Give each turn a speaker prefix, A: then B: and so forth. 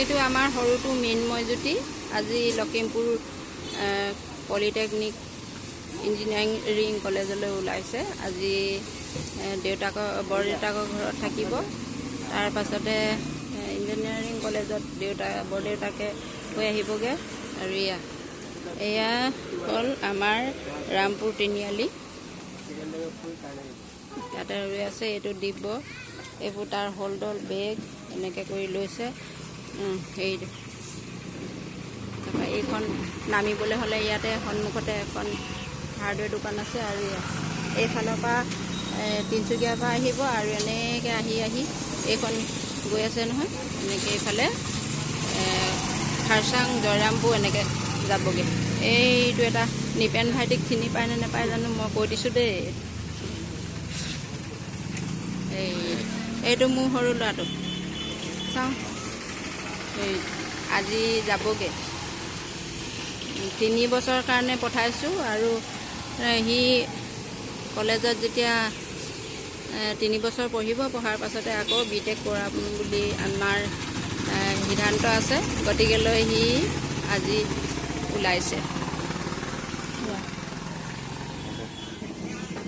A: এইটো আমাৰ সৰুটো মৃন্ময়জ্যোতি আজি লখিমপুৰ পলিটেকনিক ইঞ্জিনিয়াৰিং কলেজলৈ ওলাইছে। আজি বৰদেউতাকৰ ঘৰত থাকিব। তাৰ পাছতে ইঞ্জিনিয়াৰিং কলেজত বৰদেউতাকে গৈ আহিবগৈ। আৰু এয়া হ'ল আমাৰ ৰামপুৰ তিনিআলি। ইয়াতে ৰৈ আছে। এইটো দিব্য, এইবোৰ তাৰ হলডল বেগ এনেকৈ কৰি লৈছে। তাৰপৰা এইখন নামিবলৈ হ'লে ইয়াতে সন্মুখতে এখন হাৰ্ডৱেৰ দোকান আছে। আৰু এইফালৰ পৰা তিনিচুকীয়াৰ পৰা আহিব আৰু এনেকৈ আহি এইখন গৈ আছে নহয়, এনেকৈ এইফালে খাৰচাং জয়ৰামপুৰ এনেকৈ যাবগৈ। এইটো এটা নিপেন ভাইটিক চিনি পায় নে নাপায় জানো, মই কৈ দিছোঁ দেই। এইটো মোৰ সৰু ল'ৰাটো, চাওঁ আজি যাবগৈ। 3 বছৰৰ কাৰণে পঠাইছোঁ। আৰু সি কলেজত যেতিয়া 3 বছৰ পঢ়িব, পঢ়াৰ পাছতে আকৌ BTech কৰাম বুলি আমাৰ সিদ্ধান্ত আছে। গতিকেলৈ সি আজি ওলাইছে।